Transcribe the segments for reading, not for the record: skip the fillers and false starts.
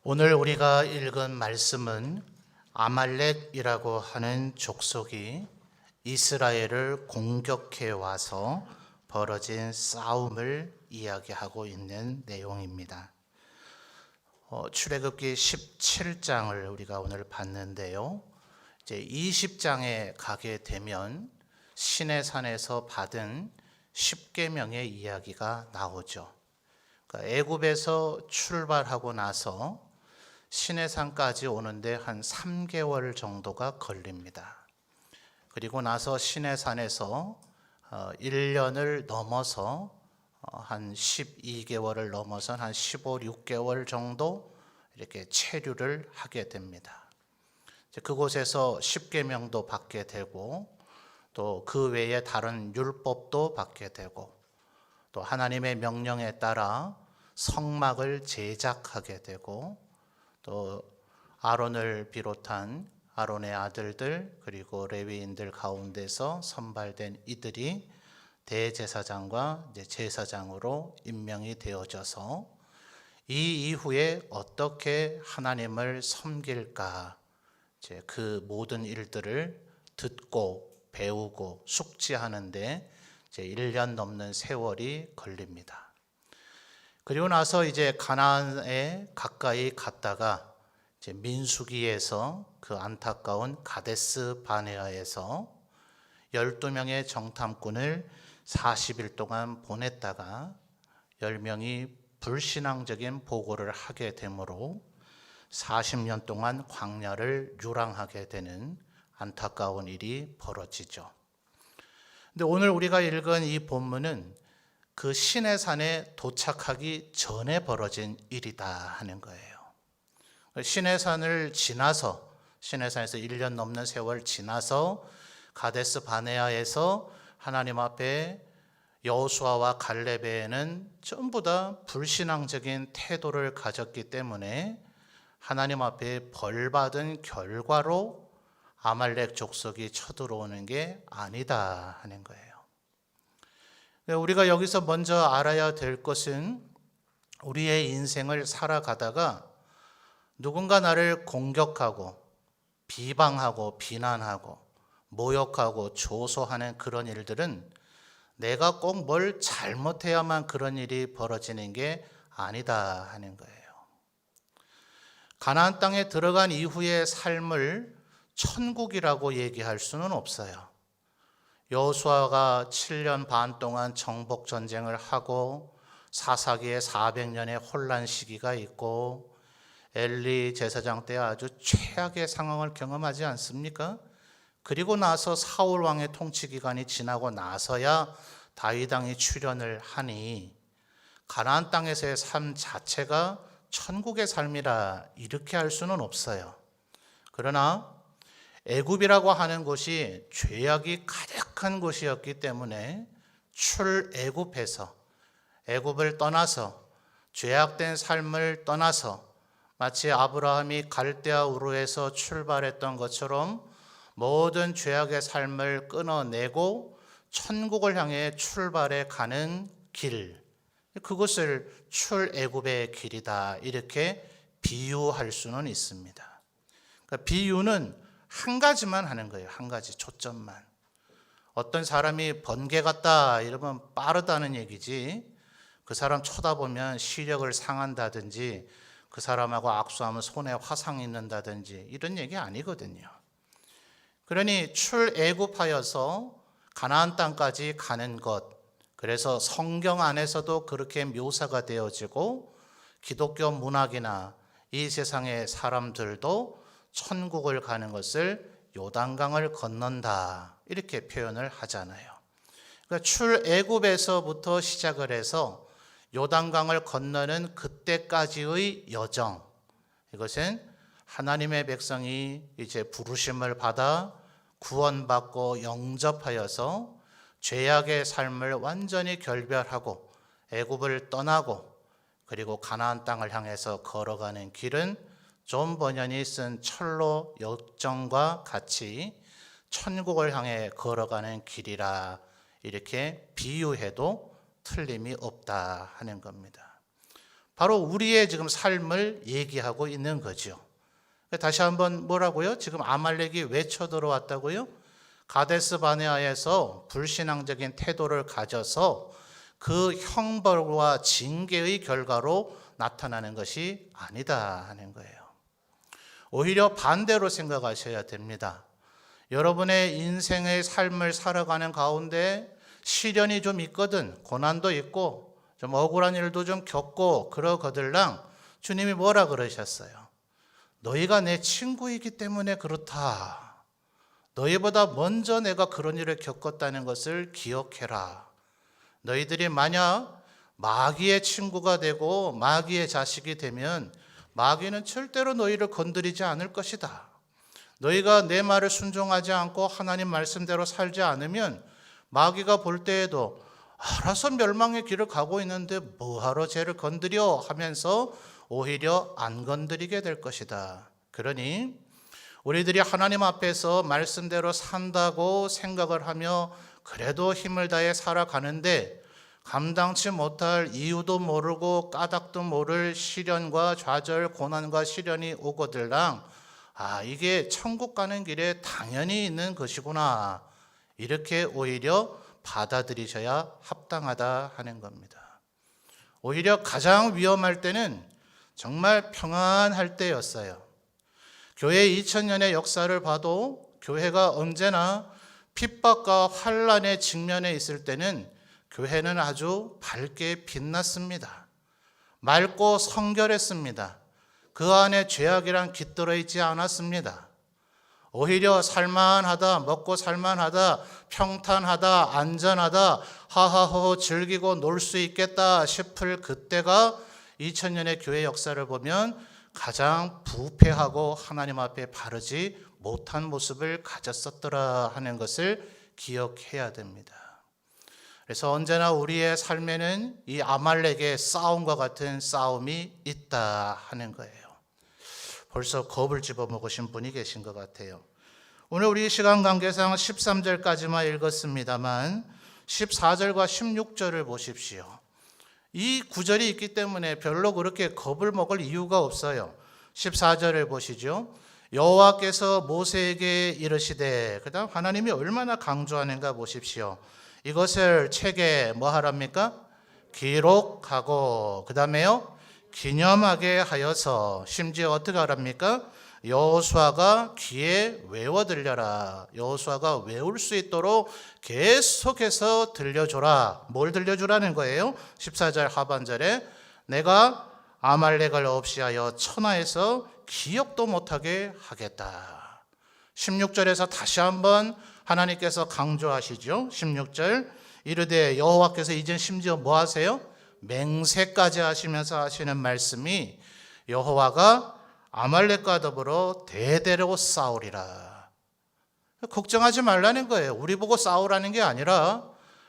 오늘 우리가 읽은 말씀은 아말렉이라고 하는 족속이 이스라엘을 공격해 와서 벌어진 싸움을 이야기하고 있는 내용입니다. 출애굽기 17장을 우리가 오늘 봤는데요. 이제 20장에 가게 되면 시내산에서 받은 10계명의 이야기가 나오죠. 그러니까 애굽에서 출발하고 나서 시내산까지 오는데 한 3개월 정도가 걸립니다. 그리고 나서 시내산에서 1년을 넘어서 한 12개월을 넘어서 한 15, 6개월 정도 이렇게 체류를 하게 됩니다. 그곳에서 10계명도 받게 되고 또 그 외에 다른 율법도 받게 되고 또 하나님의 명령에 따라 성막을 제작하게 되고 또 아론을 비롯한 아론의 아들들 그리고 레위인들 가운데서 선발된 이들이 대제사장과 제사장으로 임명이 되어져서 이 이후에 어떻게 하나님을 섬길까 그 모든 일들을 듣고 배우고 숙지하는데 1년 넘는 세월이 걸립니다. 그리고 나서 이제 가나안에 가까이 갔다가 이제 민수기에서 그 안타까운 가데스 바네아에서 12명의 정탐꾼을 40일 동안 보냈다가 10명이 불신앙적인 보고를 하게 되므로 40년 동안 광야를 유랑하게 되는 안타까운 일이 벌어지죠. 근데 오늘 우리가 읽은 이 본문은 그 시내산에 도착하기 전에 벌어진 일이다 하는 거예요. 시내산을 지나서 시내산에서 1년 넘는 세월 지나서 가데스 바네아에서 하나님 앞에 여호수아와 갈렙에는 전부 다 불신앙적인 태도를 가졌기 때문에 하나님 앞에 벌받은 결과로 아말렉 족속이 쳐들어오는 게 아니다 하는 거예요. 우리가 여기서 먼저 알아야 될 것은 우리의 인생을 살아가다가 누군가 나를 공격하고 비방하고 비난하고 모욕하고 조소하는 그런 일들은 내가 꼭 뭘 잘못해야만 그런 일이 벌어지는 게 아니다 하는 거예요. 가나안 땅에 들어간 이후의 삶을 천국이라고 얘기할 수는 없어요. 여호수아가 7년 반 동안 정복 전쟁을 하고 사사기에 400년의 혼란 시기가 있고 엘리 제사장 때 아주 최악의 상황을 경험하지 않습니까? 그리고 나서 사울 왕의 통치 기간이 지나고 나서야 다윗 왕이 출현을 하니 가나안 땅에서의 삶 자체가 천국의 삶이라 이렇게 할 수는 없어요. 그러나 애굽이라고 하는 곳이 죄악이 가득한 곳이었기 때문에 출애굽해서 애굽을 떠나서 죄악된 삶을 떠나서 마치 아브라함이 갈대아 우르에서 출발했던 것처럼 모든 죄악의 삶을 끊어내고 천국을 향해 출발해 가는 길, 그것을 출애굽의 길이다 이렇게 비유할 수는 있습니다. 그러니까 비유는 한 가지만 하는 거예요. 한 가지 초점만. 어떤 사람이 번개 같다 이러면 빠르다는 얘기지 그 사람 쳐다보면 시력을 상한다든지 그 사람하고 악수하면 손에 화상이 있는다든지 이런 얘기 아니거든요. 그러니 출애굽하여서 가나안 땅까지 가는 것, 그래서 성경 안에서도 그렇게 묘사가 되어지고 기독교 문학이나 이 세상의 사람들도 천국을 가는 것을 요단강을 건넌다 이렇게 표현을 하잖아요. 그러니까 출애굽에서부터 시작을 해서 요단강을 건너는 그때까지의 여정, 이것은 하나님의 백성이 이제 부르심을 받아 구원받고 영접하여서 죄악의 삶을 완전히 결별하고 애굽을 떠나고 그리고 가나안 땅을 향해서 걸어가는 길은 존 버년이 쓴 철로 역정과 같이 천국을 향해 걸어가는 길이라 이렇게 비유해도 틀림이 없다 하는 겁니다. 바로 우리의 지금 삶을 얘기하고 있는 거죠. 다시 한번 뭐라고요? 지금 아말렉이 왜 쳐들어왔다고요? 가데스 바네아에서 불신앙적인 태도를 가져서 그 형벌과 징계의 결과로 나타나는 것이 아니다 하는 거예요. 오히려 반대로 생각하셔야 됩니다. 여러분의 인생의 삶을 살아가는 가운데 시련이 좀 있거든, 고난도 있고 좀 억울한 일도 좀 겪고 그러거들랑 주님이 뭐라 그러셨어요? 너희가 내 친구이기 때문에 그렇다. 너희보다 먼저 내가 그런 일을 겪었다는 것을 기억해라. 너희들이 만약 마귀의 친구가 되고 마귀의 자식이 되면 마귀는 절대로 너희를 건드리지 않을 것이다. 너희가 내 말을 순종하지 않고 하나님 말씀대로 살지 않으면 마귀가 볼 때에도 알아서 멸망의 길을 가고 있는데 뭐하러 쟤를 건드려 하면서 오히려 안 건드리게 될 것이다. 그러니 우리들이 하나님 앞에서 말씀대로 산다고 생각을 하며 그래도 힘을 다해 살아가는데 감당치 못할 이유도 모르고 까닭도 모를 시련과 좌절, 고난과 시련이 오거들랑 이게 천국 가는 길에 당연히 있는 것이구나. 이렇게 오히려 받아들이셔야 합당하다 하는 겁니다. 오히려 가장 위험할 때는 정말 평안할 때였어요. 교회 2000년의 역사를 봐도 교회가 언제나 핍박과 환난에 직면해 있을 때는 교회는 아주 밝게 빛났습니다. 맑고 성결했습니다. 그 안에 죄악이란 깃들어 있지 않았습니다. 오히려 살만하다, 먹고 살만하다, 평탄하다, 안전하다, 하하호호 즐기고 놀 수 있겠다 싶을 그때가 2000년의 교회 역사를 보면 가장 부패하고 하나님 앞에 바르지 못한 모습을 가졌었더라 하는 것을 기억해야 됩니다. 그래서 언제나 우리의 삶에는 이 아말렉의 싸움과 같은 싸움이 있다 하는 거예요. 벌써 겁을 집어먹으신 분이 계신 것 같아요. 오늘 우리 시간 관계상 13절까지만 읽었습니다만 14절과 16절을 보십시오. 이 구절이 있기 때문에 별로 그렇게 겁을 먹을 이유가 없어요. 14절을 보시죠. 여호와께서 모세에게 이르시되, 그다음 하나님이 얼마나 강조하는가 보십시오. 이것을 책에 뭐 하랍니까? 기록하고, 그 다음에요 기념하게 하여서, 심지어 어떻게 하랍니까? 여호수아가 귀에 외워 들려라. 여호수아가 외울 수 있도록 계속해서 들려줘라. 뭘 들려주라는 거예요? 14절 하반절에 내가 아말렉을 없이 하여 천하에서 기억도 못하게 하겠다. 16절에서 다시 한번 하나님께서 강조하시죠. 16절 이르되, 여호와께서 이젠 심지어 뭐 하세요? 맹세까지 하시면서 하시는 말씀이 여호와가 아말렉과 더불어 대대로 싸우리라. 걱정하지 말라는 거예요. 우리 보고 싸우라는 게 아니라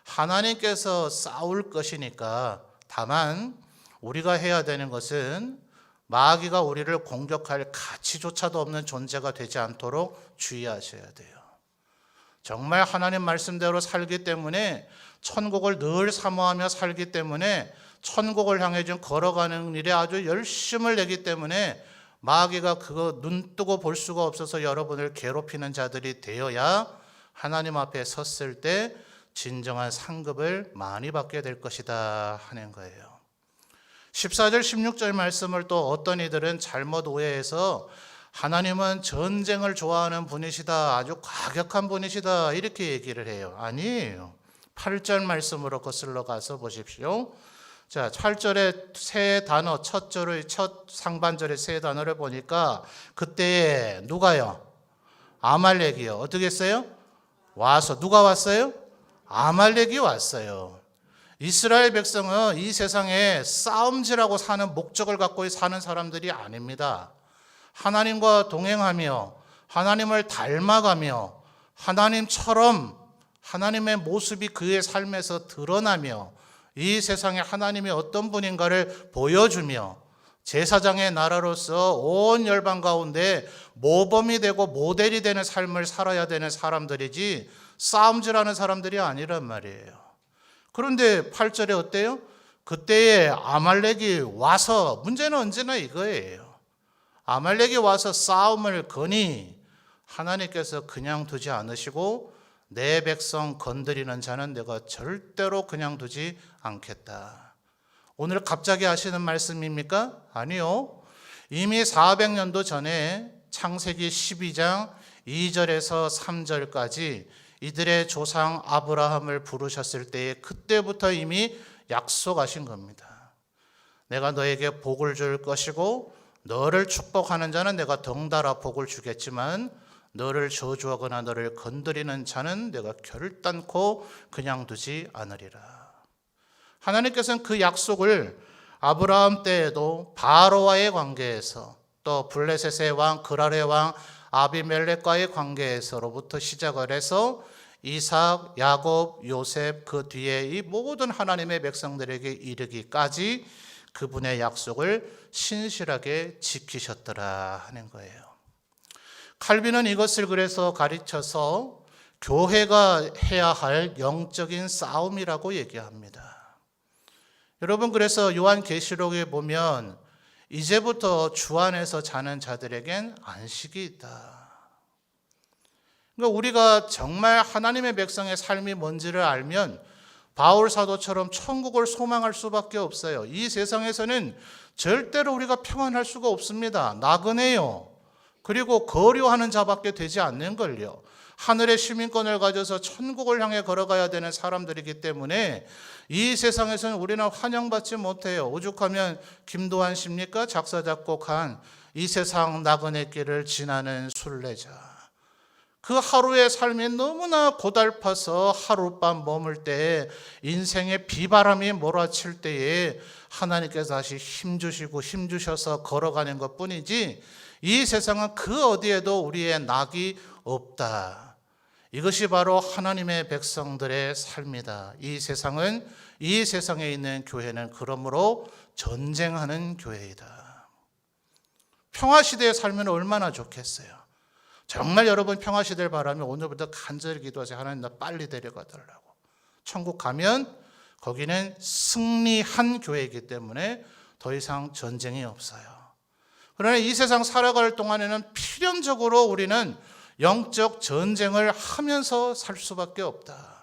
하나님께서 싸울 것이니까. 다만 우리가 해야 되는 것은 마귀가 우리를 공격할 가치조차도 없는 존재가 되지 않도록 주의하셔야 돼요. 정말 하나님 말씀대로 살기 때문에, 천국을 늘 사모하며 살기 때문에, 천국을 향해 좀 걸어가는 일에 아주 열심을 내기 때문에 마귀가 그거 눈 뜨고 볼 수가 없어서 여러분을 괴롭히는 자들이 되어야 하나님 앞에 섰을 때 진정한 상급을 많이 받게 될 것이다 하는 거예요. 14절 16절 말씀을 또 어떤 이들은 잘못 오해해서 하나님은 전쟁을 좋아하는 분이시다, 아주 과격한 분이시다 이렇게 얘기를 해요. 아니에요. 8절 말씀으로 거슬러 가서 보십시오. 자, 8절의 세 단어, 첫 상반절의 세 단어를 보니까 그때 누가요? 아말렉이요. 어떻게 했어요? 와서. 누가 왔어요? 아말렉이 왔어요. 이스라엘 백성은 이 세상에 싸움질하고 사는 목적을 갖고 사는 사람들이 아닙니다. 하나님과 동행하며 하나님을 닮아가며 하나님처럼 하나님의 모습이 그의 삶에서 드러나며 이 세상에 하나님이 어떤 분인가를 보여주며 제사장의 나라로서 온 열방 가운데 모범이 되고 모델이 되는 삶을 살아야 되는 사람들이지 싸움질하는 사람들이 아니란 말이에요. 그런데 8절에 어때요? 그때에 아말렉이 와서, 문제는 언제나 이거예요. 아말렉이 와서 싸움을 거니 하나님께서 그냥 두지 않으시고 내 백성 건드리는 자는 내가 절대로 그냥 두지 않겠다. 오늘 갑자기 하시는 말씀입니까? 아니요. 이미 400년도 전에 창세기 12장 2절에서 3절까지 이들의 조상 아브라함을 부르셨을 때에 그때부터 이미 약속하신 겁니다. 내가 너에게 복을 줄 것이고 너를 축복하는 자는 내가 덩달아 복을 주겠지만 너를 저주하거나 너를 건드리는 자는 내가 결단코 그냥 두지 않으리라. 하나님께서는 그 약속을 아브라함 때에도 바로와의 관계에서 또 블레셋의 왕 그랄의 왕 아비멜렉과의 관계에서로부터 시작을 해서 이삭, 야곱, 요셉 그 뒤에 이 모든 하나님의 백성들에게 이르기까지 그분의 약속을 신실하게 지키셨더라 하는 거예요. 칼빈은 이것을 그래서 가르쳐서 교회가 해야 할 영적인 싸움이라고 얘기합니다. 여러분, 그래서 요한계시록에 보면 이제부터 주 안에서 자는 자들에겐 안식이 있다. 그러니까 우리가 정말 하나님의 백성의 삶이 뭔지를 알면 바울 사도처럼 천국을 소망할 수밖에 없어요. 이 세상에서는 절대로 우리가 평안할 수가 없습니다. 나그네요. 그리고 거류하는 자밖에 되지 않는 걸요. 하늘의 시민권을 가져서 천국을 향해 걸어가야 되는 사람들이기 때문에 이 세상에서는 우리는 환영받지 못해요. 오죽하면 김도한 씨입니까? 작사 작곡한 이 세상 나그네 길을 지나는 순례자. 그 하루의 삶이 너무나 고달파서 하룻밤 머물 때에 인생의 비바람이 몰아칠 때에 하나님께서 다시 힘주시고 힘주셔서 걸어가는 것뿐이지 이 세상은 그 어디에도 우리의 낙이 없다. 이것이 바로 하나님의 백성들의 삶이다. 이 세상에 있는 교회는 그러므로 전쟁하는 교회이다. 평화시대에 살면 얼마나 좋겠어요. 정말 여러분 평화시대를 바라면 오늘부터 간절히 기도하세요. 하나님 나 빨리 데려가달라고. 천국 가면 거기는 승리한 교회이기 때문에 더 이상 전쟁이 없어요. 그러나 이 세상 살아갈 동안에는 필연적으로 우리는 영적 전쟁을 하면서 살 수밖에 없다.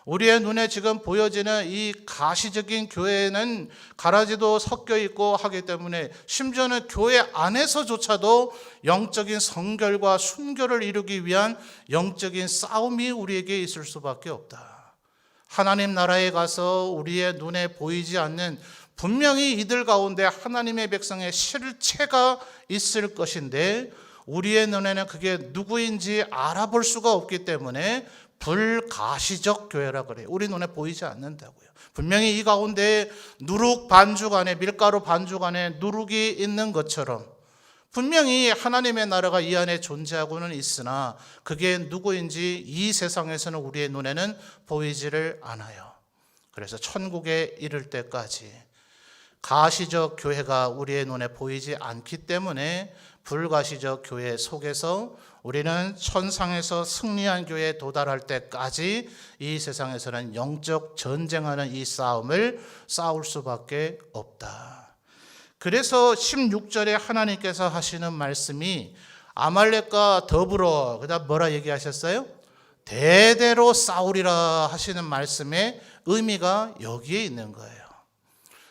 우리의 눈에 지금 보여지는 이 가시적인 교회는 가라지도 섞여 있고 하기 때문에 심지어는 교회 안에서조차도 영적인 성결과 순결을 이루기 위한 영적인 싸움이 우리에게 있을 수밖에 없다. 하나님 나라에 가서 우리의 눈에 보이지 않는 분명히 이들 가운데 하나님의 백성의 실체가 있을 것인데 우리의 눈에는 그게 누구인지 알아볼 수가 없기 때문에 불가시적 교회라 그래요. 우리 눈에 보이지 않는다고요. 분명히 이 가운데 누룩 반죽 안에 밀가루 반죽 안에 누룩이 있는 것처럼 분명히 하나님의 나라가 이 안에 존재하고는 있으나 그게 누구인지 이 세상에서는 우리의 눈에는 보이지를 않아요. 그래서 천국에 이를 때까지 가시적 교회가 우리의 눈에 보이지 않기 때문에 불가시적 교회 속에서 우리는 천상에서 승리한 교회에 도달할 때까지 이 세상에서는 영적 전쟁하는 이 싸움을 싸울 수밖에 없다. 그래서 16절에 하나님께서 하시는 말씀이 아말렉과 더불어 그다음 뭐라 얘기하셨어요? 대대로 싸우리라 하시는 말씀의 의미가 여기에 있는 거예요.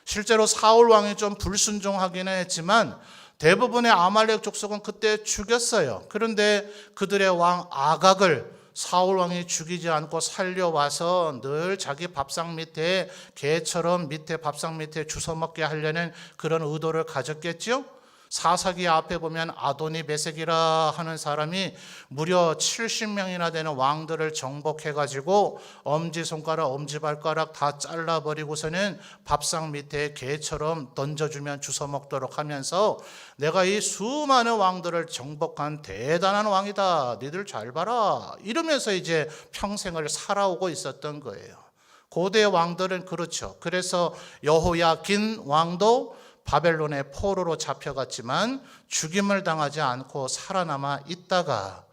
실제로 사울 왕이 좀 불순종하기는 했지만 대부분의 아말렉 족속은 그때 죽였어요. 그런데 그들의 왕 아각을 사울 왕이 죽이지 않고 살려와서 늘 자기 밥상 밑에 개처럼 밑에 밥상 밑에 주워 먹게 하려는 그런 의도를 가졌겠죠. 사사기 앞에 보면 아도니 베섹이라 하는 사람이 무려 70명이나 되는 왕들을 정복해가지고 엄지손가락 엄지발가락 다 잘라버리고서는 밥상 밑에 개처럼 던져주면 주워 먹도록 하면서 내가 이 수많은 왕들을 정복한 대단한 왕이다, 니들 잘 봐라 이러면서 이제 평생을 살아오고 있었던 거예요. 고대 왕들은 그렇죠. 그래서 여호야긴 왕도 바벨론의 포로로 잡혀갔지만 죽임을 당하지 않고 살아남아 있다가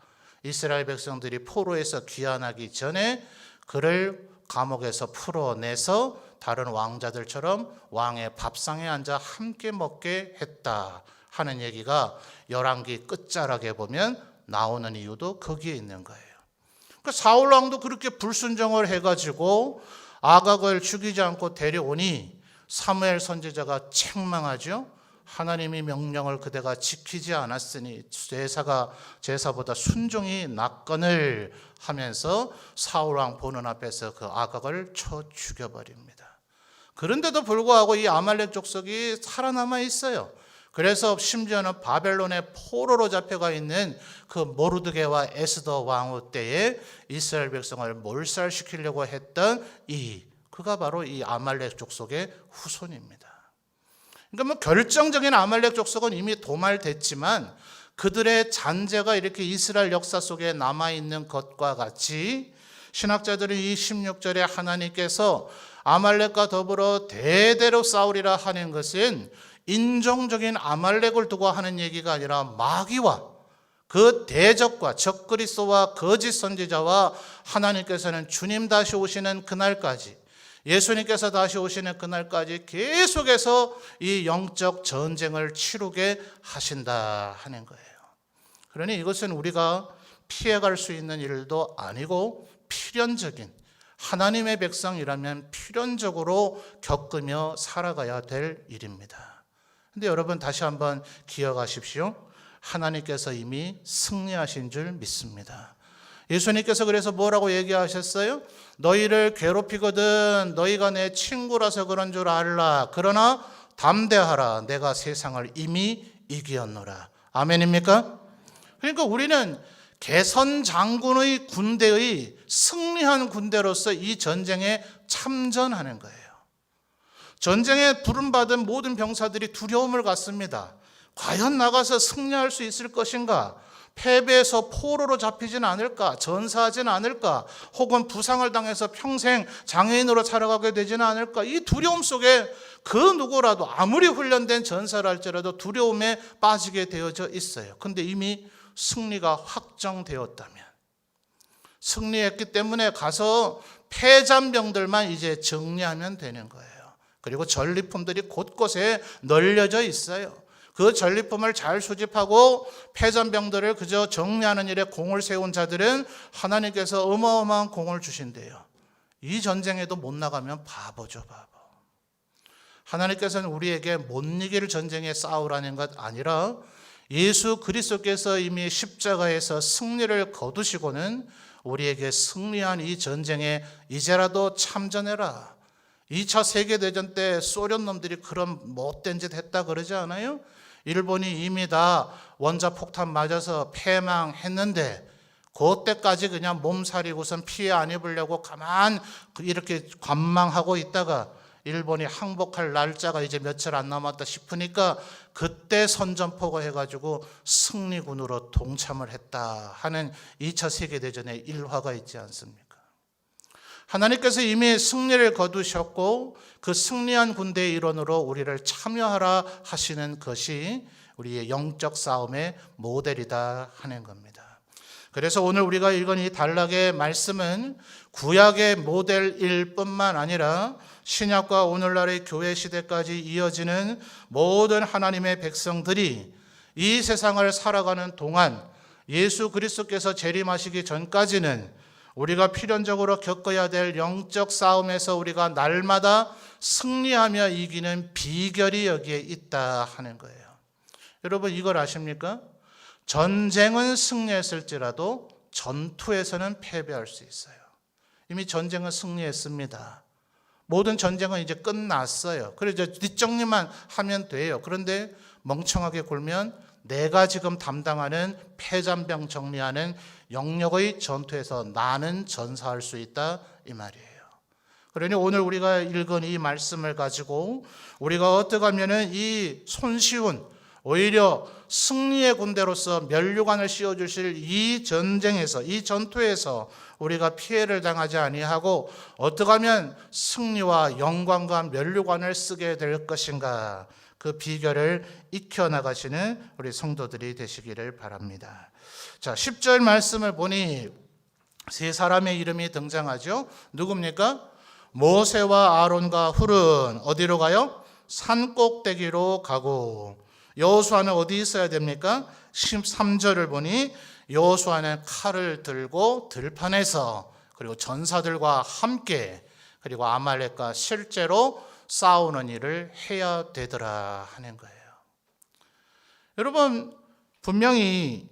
이스라엘 백성들이 포로에서 귀환하기 전에 그를 감옥에서 풀어내서 다른 왕자들처럼 왕의 밥상에 앉아 함께 먹게 했다 하는 얘기가 열왕기 끝자락에 보면 나오는 이유도 거기에 있는 거예요. 그러니까 사울 왕도 그렇게 불순종을 해가지고 아각을 죽이지 않고 데려오니 사무엘 선지자가 책망하죠. 하나님이 명령을 그대가 지키지 않았으니 제사보다 순종이 낫거늘 하면서 사울 왕 보는 앞에서 그 아각을 쳐 죽여버립니다. 그런데도 불구하고 이 아말렉 족속이 살아남아 있어요. 그래서 심지어는 바벨론의 포로로 잡혀가 있는 그 모르드게와 에스더 왕후 때에 이스라엘 백성을 몰살시키려고 했던 그가 바로 이 아말렉 족속의 후손입니다. 그러니까 뭐 결정적인 아말렉 족속은 이미 도말됐지만 그들의 잔재가 이렇게 이스라엘 역사 속에 남아있는 것과 같이 신학자들은 이 16절에 하나님께서 아말렉과 더불어 대대로 싸우리라 하는 것은 인종적인 아말렉을 두고 하는 얘기가 아니라 마귀와 그 대적과 적그리스도와 거짓 선지자와 하나님께서는 주님 다시 오시는 그날까지, 예수님께서 다시 오시는 그날까지 계속해서 이 영적 전쟁을 치르게 하신다 하는 거예요. 그러니 이것은 우리가 피해갈 수 있는 일도 아니고 필연적인, 하나님의 백성이라면 필연적으로 겪으며 살아가야 될 일입니다. 근데 여러분 다시 한번 기억하십시오. 하나님께서 이미 승리하신 줄 믿습니다. 예수님께서 그래서 뭐라고 얘기하셨어요? 너희를 괴롭히거든 너희가 내 친구라서 그런 줄 알라. 그러나 담대하라. 내가 세상을 이미 이기었노라. 아멘입니까? 그러니까 우리는 개선 장군의 군대의 승리한 군대로서 이 전쟁에 참전하는 거예요. 전쟁에 부름받은 모든 병사들이 두려움을 갖습니다. 과연 나가서 승리할 수 있을 것인가? 패배해서 포로로 잡히진 않을까? 전사하진 않을까? 혹은 부상을 당해서 평생 장애인으로 살아가게 되지는 않을까? 이 두려움 속에 그 누구라도 아무리 훈련된 전사를 할지라도 두려움에 빠지게 되어져 있어요. 그런데 이미 승리가 확정되었다면, 승리했기 때문에 가서 패잔병들만 이제 정리하면 되는 거예요. 그리고 전리품들이 곳곳에 널려져 있어요. 그 전리품을 잘 수집하고 패잔병들을 그저 정리하는 일에 공을 세운 자들은 하나님께서 어마어마한 공을 주신대요. 이 전쟁에도 못 나가면 바보죠, 바보. 하나님께서는 우리에게 못 이길 전쟁에 싸우라는 것 아니라 예수 그리스도께서 이미 십자가에서 승리를 거두시고는 우리에게 승리한 이 전쟁에 이제라도 참전해라. 2차 세계대전 때 소련 놈들이 그런 못된 짓 했다 그러지 않아요? 일본이 이미 다 원자폭탄 맞아서 패망했는데 그때까지 그냥 몸살이고선 피해 안 입으려고 가만 이렇게 관망하고 있다가 일본이 항복할 날짜가 이제 며칠 안 남았다 싶으니까 그때 선전포고 해가지고 승리군으로 동참을 했다 하는 2차 세계대전의 일화가 있지 않습니까? 하나님께서 이미 승리를 거두셨고 그 승리한 군대의 일원으로 우리를 참여하라 하시는 것이 우리의 영적 싸움의 모델이다 하는 겁니다. 그래서 오늘 우리가 읽은 이 단락의 말씀은 구약의 모델일 뿐만 아니라 신약과 오늘날의 교회 시대까지 이어지는 모든 하나님의 백성들이 이 세상을 살아가는 동안 예수 그리스도께서 재림하시기 전까지는 우리가 필연적으로 겪어야 될 영적 싸움에서 우리가 날마다 승리하며 이기는 비결이 여기에 있다 하는 거예요. 여러분 이걸 아십니까? 전쟁은 승리했을지라도 전투에서는 패배할 수 있어요. 이미 전쟁은 승리했습니다. 모든 전쟁은 이제 끝났어요. 그래서 뒷정리만 하면 돼요. 그런데 멍청하게 굴면 내가 지금 담당하는 패잔병 정리하는 영역의 전투에서 나는 전사할 수 있다 이 말이에요. 그러니 오늘 우리가 읽은 이 말씀을 가지고 우리가 어떻게 하면은 이 손쉬운 오히려 승리의 군대로서 면류관을 씌워주실 이 전쟁에서 이 전투에서 우리가 피해를 당하지 아니하고 어떻게 하면 승리와 영광과 면류관을 쓰게 될 것인가, 그 비결을 익혀나가시는 우리 성도들이 되시기를 바랍니다. 자, 10절 말씀을 보니 세 사람의 이름이 등장하죠. 누굽니까? 모세와 아론과 훌은 어디로 가요? 산 꼭대기로 가고, 여호수아는 어디 있어야 됩니까? 13절을 보니 여호수아는 칼을 들고 들판에서, 그리고 전사들과 함께, 그리고 아말렉과 실제로 싸우는 일을 해야 되더라 하는 거예요. 여러분, 분명히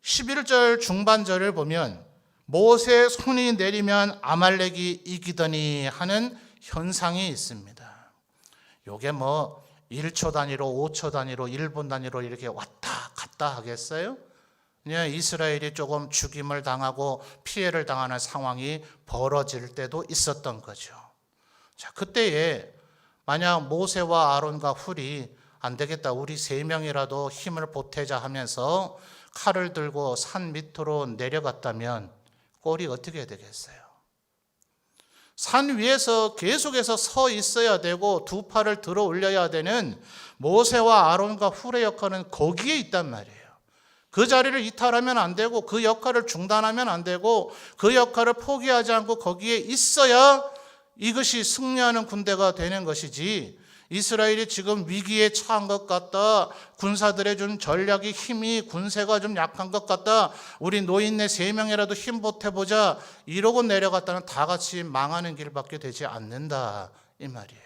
11절 중반절을 보면 모세의 손이 내리면 아말렉이 이기더니 하는 현상이 있습니다. 요게 뭐 1초 단위로, 5초 단위로, 1분 단위로 이렇게 왔다 갔다 하겠어요? 그냥 이스라엘이 조금 죽임을 당하고 피해를 당하는 상황이 벌어질 때도 있었던 거죠. 자, 그때에 만약 모세와 아론과 훌이 안 되겠다, 우리 3명이라도 힘을 보태자 하면서 칼을 들고 산 밑으로 내려갔다면 꼴이 어떻게 되겠어요? 산 위에서 계속해서 서 있어야 되고 두 팔을 들어 올려야 되는 모세와 아론과 훌의 역할은 거기에 있단 말이에요. 그 자리를 이탈하면 안 되고, 그 역할을 중단하면 안 되고, 그 역할을 포기하지 않고 거기에 있어야 이것이 승리하는 군대가 되는 것이지, 이스라엘이 지금 위기에 처한 것 같다, 군사들의 좀 전략이 힘이 군세가 좀 약한 것 같다, 우리 노인네 3명이라도 힘 보태보자 이러고 내려갔다는 다 같이 망하는 길밖에 되지 않는다 이 말이에요.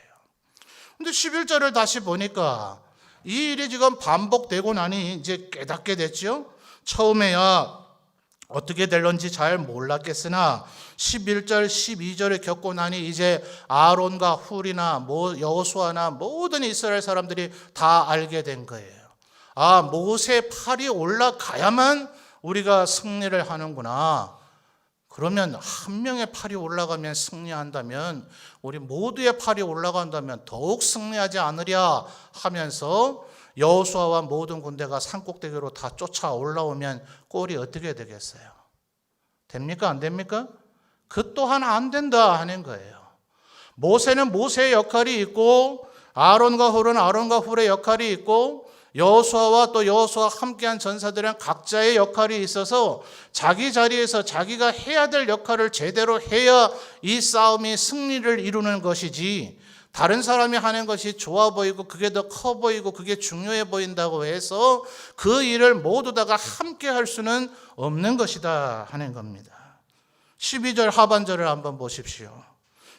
근데 11절을 다시 보니까 이 일이 지금 반복되고 나니 이제 깨닫게 됐죠. 처음에야 어떻게 될런지 잘 몰랐겠으나 11절, 12절을 겪고 나니 이제 아론과 훌이나 여호수아나 모든 이스라엘 사람들이 다 알게 된 거예요. 아, 모세 팔이 올라가야만 우리가 승리를 하는구나. 그러면 한 명의 팔이 올라가면 승리한다면 우리 모두의 팔이 올라간다면 더욱 승리하지 않으랴 하면서 여호수아와 모든 군대가 산꼭대기로 다 쫓아 올라오면 꼴이 어떻게 되겠어요? 됩니까? 안 됩니까? 그 또한 안 된다 하는 거예요. 모세는 모세의 역할이 있고, 아론과 훌은 아론과 훌의 역할이 있고, 여호수아와 또 여호수아와 함께한 전사들은 각자의 역할이 있어서 자기 자리에서 자기가 해야 될 역할을 제대로 해야 이 싸움이 승리를 이루는 것이지, 다른 사람이 하는 것이 좋아 보이고 그게 더 커 보이고 그게 중요해 보인다고 해서 그 일을 모두 다가 함께 할 수는 없는 것이다 하는 겁니다. 12절 하반절을 한번 보십시오.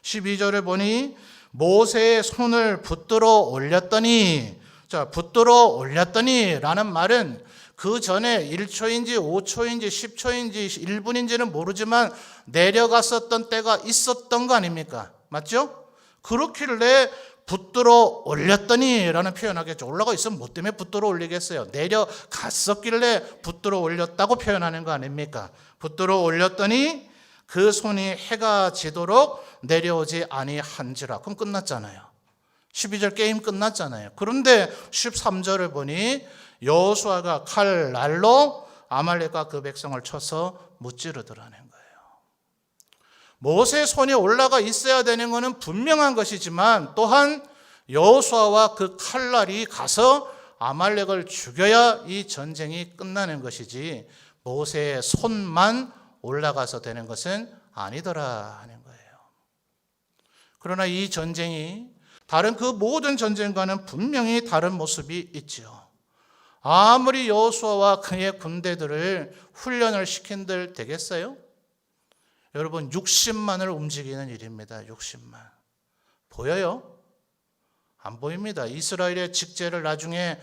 12절을 보니 모세의 손을 붙들어 올렸더니, 자, 붙들어 올렸더니 라는 말은 그 전에 1초인지 5초인지 10초인지 1분인지는 모르지만 내려갔었던 때가 있었던 거 아닙니까? 맞죠? 그렇길래 붙들어 올렸더니 라는 표현하겠죠. 올라가 있으면 뭐 때문에 붙들어 올리겠어요? 내려갔었길래 붙들어 올렸다고 표현하는 거 아닙니까? 붙들어 올렸더니 그 손이 해가 지도록 내려오지 아니한지라. 그럼 끝났잖아요. 12절 게임 끝났잖아요. 그런데 13절을 보니 여호수아가 칼날로 아말렉과 그 백성을 쳐서 무찌르더라는 거예요. 모세의 손이 올라가 있어야 되는 것은 분명한 것이지만 또한 여호수아와 그 칼날이 가서 아말렉을 죽여야 이 전쟁이 끝나는 것이지 모세의 손만 올라가서 되는 것은 아니더라 하는 거예요. 그러나 이 전쟁이 다른 그 모든 전쟁과는 분명히 다른 모습이 있죠. 아무리 여호수아와 그의 군대들을 훈련을 시킨들 되겠어요? 여러분, 60만을 움직이는 일입니다. 60만. 보여요? 안 보입니다. 이스라엘의 직제를 나중에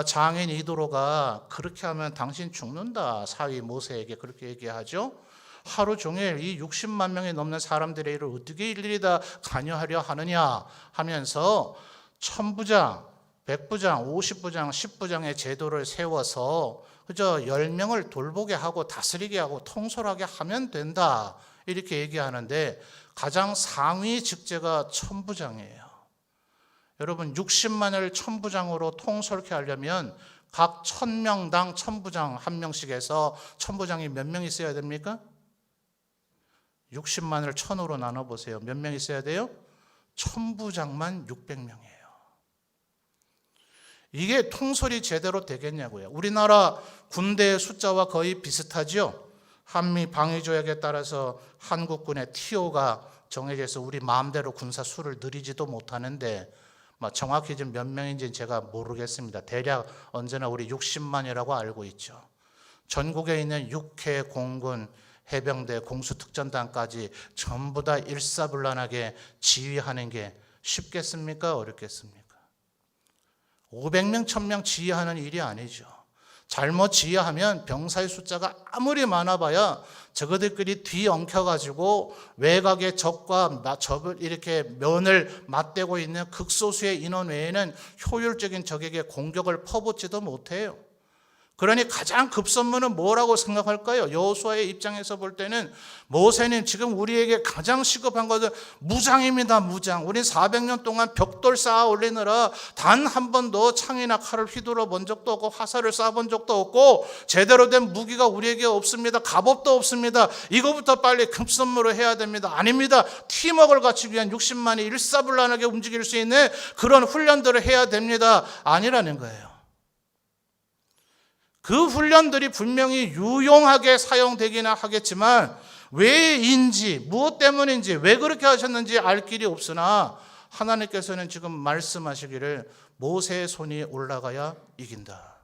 장인 이도로가 그렇게 하면 당신 죽는다, 사위 모세에게 그렇게 얘기하죠. 하루 종일 이 60만 명이 넘는 사람들의 일을 어떻게 일일이 다 관여하려 하느냐 하면서 1000부장, 100부장, 50부장, 10부장의 제도를 세워서 그저 10명을 돌보게 하고 다스리게 하고 통솔하게 하면 된다 이렇게 얘기하는데 가장 상위 직제가 1000부장이에요. 여러분, 60만을 1000부장으로 통솔케 하려면 각 1000명당 1000부장 한 명씩 해서 1000부장이 몇 명 있어야 됩니까? 60만을 1000으로 나눠보세요. 몇 명 있어야 돼요? 1000부장만 600명이에요. 이게 통솔이 제대로 되겠냐고요. 우리나라 군대의 숫자와 거의 비슷하죠. 한미 방위조약에 따라서 한국군의 TO가 정해져 있어 우리 마음대로 군사 수를 늘리지도 못하는데 정확히 지금 몇 명인지는 제가 모르겠습니다. 대략 언제나 우리 60만이라고 알고 있죠. 전국에 있는 육해, 공군, 해병대, 공수특전단까지 전부 다 일사불란하게 지휘하는 게 쉽겠습니까? 어렵겠습니까? 500명, 1000명 지휘하는 일이 아니죠. 잘못 지휘하면 병사의 숫자가 아무리 많아봐야 저거들끼리 뒤엉켜가지고 외곽의 적과 적을 이렇게 면을 맞대고 있는 극소수의 인원 외에는 효율적인 적에게 공격을 퍼붓지도 못해요. 그러니 가장 급선무는 뭐라고 생각할까요? 여호수아의 입장에서 볼 때는 모세님 지금 우리에게 가장 시급한 것은 무장입니다. 무장. 우린 400년 동안 벽돌 쌓아 올리느라 단 한 번도 창이나 칼을 휘둘러 본 적도 없고 화살을 쏴본 적도 없고 제대로 된 무기가 우리에게 없습니다. 갑옷도 없습니다. 이거부터 빨리 급선무로 해야 됩니다. 아닙니다. 팀워크를 갖추기 위한 60만이 일사불란하게 움직일 수 있는 그런 훈련들을 해야 됩니다. 아니라는 거예요. 그 훈련들이 분명히 유용하게 사용되기는 하겠지만 왜인지 무엇 때문인지 왜 그렇게 하셨는지 알 길이 없으나 하나님께서는 지금 말씀하시기를 모세의 손이 올라가야 이긴다.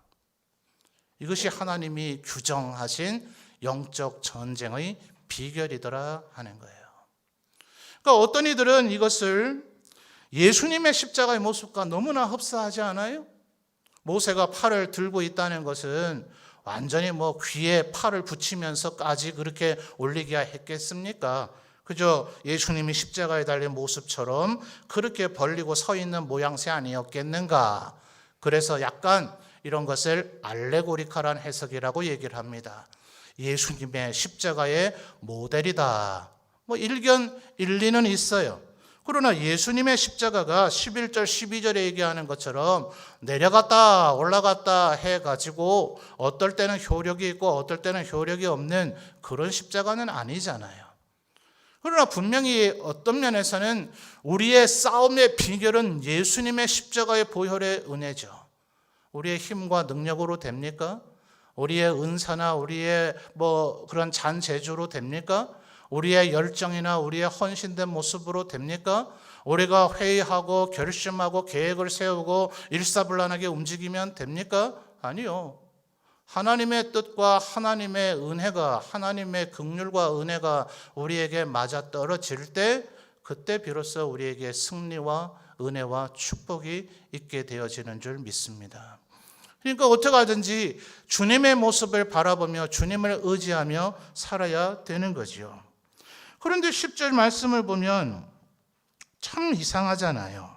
이것이 하나님이 규정하신 영적 전쟁의 비결이더라 하는 거예요. 그러니까 어떤 이들은 이것을 예수님의 십자가의 모습과 너무나 흡사하지 않아요? 모세가 팔을 들고 있다는 것은 완전히 귀에 팔을 붙이면서까지 그렇게 올리기야 했겠습니까? 그저 예수님이 십자가에 달린 모습처럼 그렇게 벌리고 서 있는 모양새 아니었겠는가? 그래서 약간 이런 것을 알레고리카란 해석이라고 얘기를 합니다. 예수님의 십자가의 모델이다. 일견 일리는 있어요. 그러나 예수님의 십자가가 11절 12절에 얘기하는 것처럼 내려갔다 올라갔다 해가지고 어떨 때는 효력이 있고 어떨 때는 효력이 없는 그런 십자가는 아니잖아요. 그러나 분명히 어떤 면에서는 우리의 싸움의 비결은 예수님의 십자가의 보혈의 은혜죠. 우리의 힘과 능력으로 됩니까? 우리의 은사나 우리의 그런 잔재주로 됩니까? 우리의 열정이나 우리의 헌신된 모습으로 됩니까? 우리가 회의하고 결심하고 계획을 세우고 일사불란하게 움직이면 됩니까? 아니요. 하나님의 뜻과 하나님의 은혜가 하나님의 긍휼과 은혜가 우리에게 맞아떨어질 때 그때 비로소 우리에게 승리와 은혜와 축복이 있게 되어지는 줄 믿습니다. 그러니까 어떻게 하든지 주님의 모습을 바라보며 주님을 의지하며 살아야 되는 거죠. 그런데 10절 말씀을 보면 참 이상하잖아요.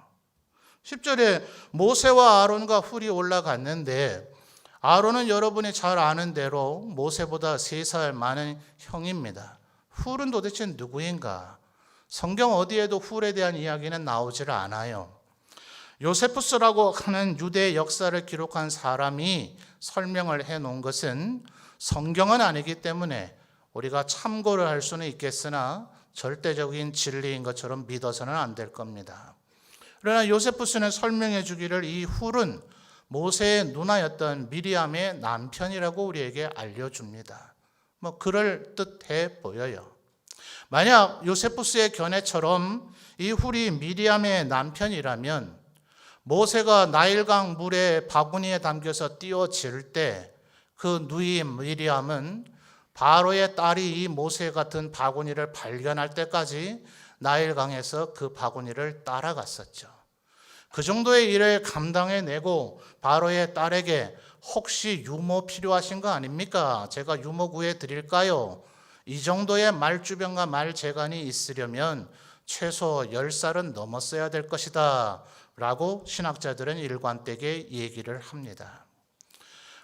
10절에 모세와 아론과 훌이 올라갔는데 아론은 여러분이 잘 아는 대로 모세보다 3살 많은 형입니다. 훌은 도대체 누구인가? 성경 어디에도 훌에 대한 이야기는 나오질 않아요. 요세푸스라고 하는 유대 역사를 기록한 사람이 설명을 해놓은 것은 성경은 아니기 때문에 우리가 참고를 할 수는 있겠으나 절대적인 진리인 것처럼 믿어서는 안 될 겁니다. 그러나 요세푸스는 설명해 주기를 이 훌은 모세의 누나였던 미리암의 남편이라고 우리에게 알려줍니다. 그럴 듯해 보여요. 만약 요세푸스의 견해처럼 이 훌이 미리암의 남편이라면 모세가 나일강 물에 바구니에 담겨서 띄워질 때 그 누이 미리암은 바로의 딸이 이 모세 같은 바구니를 발견할 때까지 나일강에서 그 바구니를 따라갔었죠. 그 정도의 일을 감당해내고 바로의 딸에게 혹시 유모 필요하신 거 아닙니까? 제가 유모 구해 드릴까요? 이 정도의 말주변과 말재간이 있으려면 최소 10살은 넘었어야 될 것이다 라고 신학자들은 일관되게 얘기를 합니다.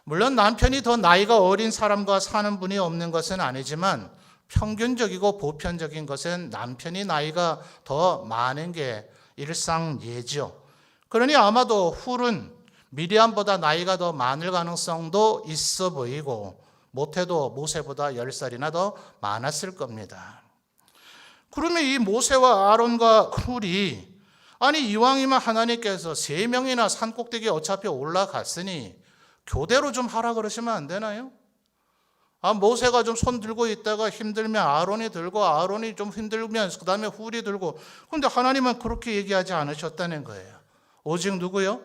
물론 남편이 더 나이가 어린 사람과 사는 분이 없는 것은 아니지만 평균적이고 보편적인 것은 남편이 나이가 더 많은 게 일상예죠. 그러니 아마도 훌은 미리암보다 나이가 더 많을 가능성도 있어 보이고 못해도 모세보다 10살이나 더 많았을 겁니다. 그러면 이 모세와 아론과 훌이 아니 이왕이면 하나님께서 3명이나 산꼭대기에 어차피 올라갔으니 교대로 좀 하라 그러시면 안 되나요? 모세가 좀 손 들고 있다가 힘들면 아론이 들고, 아론이 좀 힘들면 그 다음에 훌이 들고. 그런데 하나님은 그렇게 얘기하지 않으셨다는 거예요. 오직 누구요?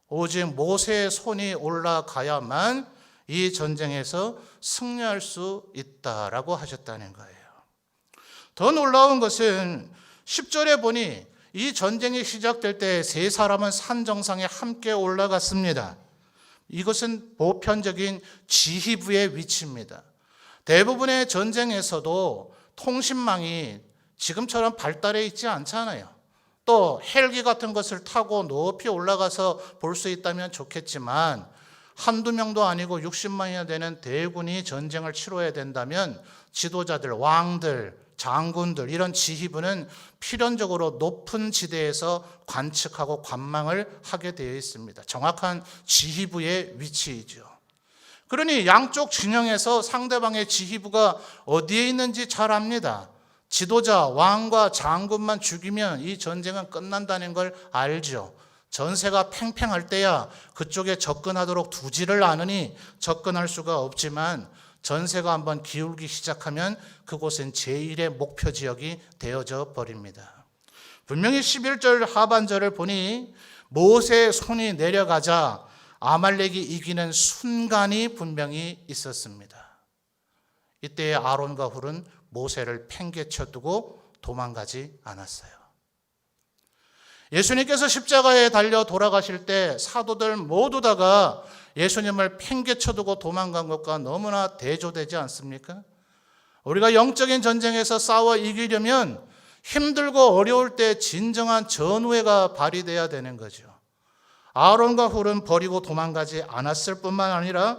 오직 모세의 손이 올라가야만 이 전쟁에서 승리할 수 있다라고 하셨다는 거예요. 더 놀라운 것은 10절에 보니 이 전쟁이 시작될 때 세 사람은 산 정상에 함께 올라갔습니다. 이것은 보편적인 지휘부의 위치입니다. 대부분의 전쟁에서도 통신망이 지금처럼 발달해 있지 않잖아요. 또 헬기 같은 것을 타고 높이 올라가서 볼 수 있다면 좋겠지만 한두 명도 아니고 60만이나 되는 대군이 전쟁을 치러야 된다면 지도자들, 왕들, 장군들 이런 지휘부는 필연적으로 높은 지대에서 관측하고 관망을 하게 되어 있습니다. 정확한 지휘부의 위치이죠. 그러니 양쪽 진영에서 상대방의 지휘부가 어디에 있는지 잘 압니다. 지도자, 왕과 장군만 죽이면 이 전쟁은 끝난다는 걸 알죠. 전세가 팽팽할 때야 그쪽에 접근하도록 두지를 않으니 접근할 수가 없지만 전세가 한번 기울기 시작하면 그곳은 제1의 목표 지역이 되어져 버립니다. 분명히 11절 하반절을 보니 모세의 손이 내려가자 아말렉이 이기는 순간이 분명히 있었습니다. 이때 아론과 훌은 모세를 팽개쳐 두고 도망가지 않았어요. 예수님께서 십자가에 달려 돌아가실 때 사도들 모두 다가 예수님을 팽개쳐 두고 도망간 것과 너무나 대조되지 않습니까? 우리가 영적인 전쟁에서 싸워 이기려면 힘들고 어려울 때 진정한 전우회가 발휘돼야 되는 거죠. 아론과 훌은 버리고 도망가지 않았을 뿐만 아니라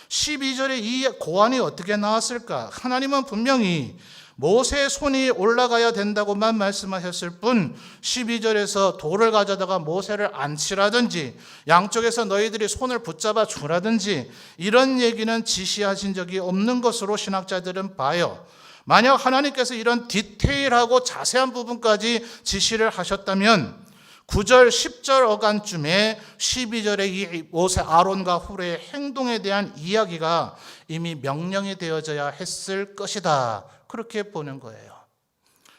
12절에 이 고안이 어떻게 나왔을까? 하나님은 분명히 모세의 손이 올라가야 된다고만 말씀하셨을 뿐 12절에서 돌을 가져다가 모세를 안치라든지 양쪽에서 너희들이 손을 붙잡아 주라든지 이런 얘기는 지시하신 적이 없는 것으로 신학자들은 봐요. 만약 하나님께서 이런 디테일하고 자세한 부분까지 지시를 하셨다면 9절, 10절 어간쯤에 12절의 이 모세 아론과 훌의 행동에 대한 이야기가 이미 명령이 되어져야 했을 것이다. 그렇게 보는 거예요.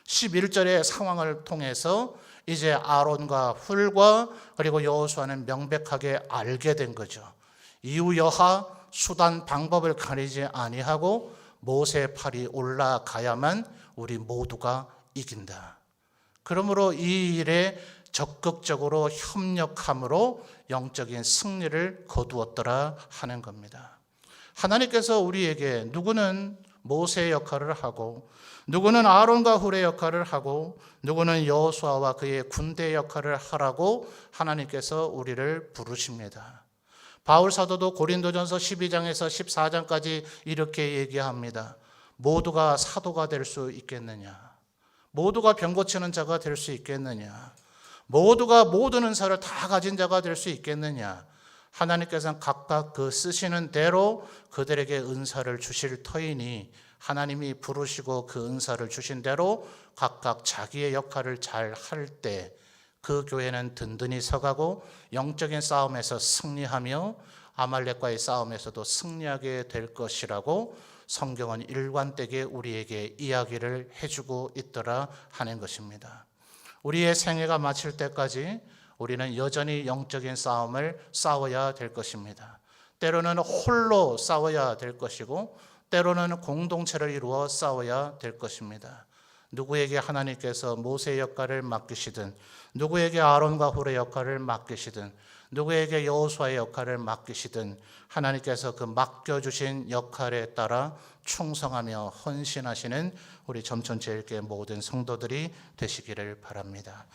11절의 상황을 통해서 이제 아론과 훌과 그리고 여호수아는 명백하게 알게 된 거죠. 이유 여하 수단 방법을 가리지 아니하고 모세의 팔이 올라가야만 우리 모두가 이긴다. 그러므로 이 일에 적극적으로 협력함으로 영적인 승리를 거두었더라 하는 겁니다. 하나님께서 우리에게 누구는 모세의 역할을 하고 누구는 아론과 훌의 역할을 하고 누구는 여호수아와 그의 군대 역할을 하라고 하나님께서 우리를 부르십니다. 바울 사도도 고린도전서 12장에서 14장까지 이렇게 얘기합니다. 모두가 사도가 될 수 있겠느냐? 모두가 병 고치는 자가 될 수 있겠느냐? 모두가 모든 은사를 다 가진 자가 될 수 있겠느냐? 하나님께서는 각각 그 쓰시는 대로 그들에게 은사를 주실 터이니 하나님이 부르시고 그 은사를 주신 대로 각각 자기의 역할을 잘 할 때 그 교회는 든든히 서가고 영적인 싸움에서 승리하며 아말렉과의 싸움에서도 승리하게 될 것이라고 성경은 일관되게 우리에게 이야기를 해주고 있더라 하는 것입니다. 우리의 생애가 마칠 때까지 우리는 여전히 영적인 싸움을 싸워야 될 것입니다. 때로는 홀로 싸워야 될 것이고 때로는 공동체를 이루어 싸워야 될 것입니다. 누구에게 하나님께서 모세의 역할을 맡기시든 누구에게 아론과 훌의 역할을 맡기시든 누구에게 여호수아의 역할을 맡기시든 하나님께서 그 맡겨주신 역할에 따라 충성하며 헌신하시는 우리 점천제일교회 모든 성도들이 되시기를 바랍니다.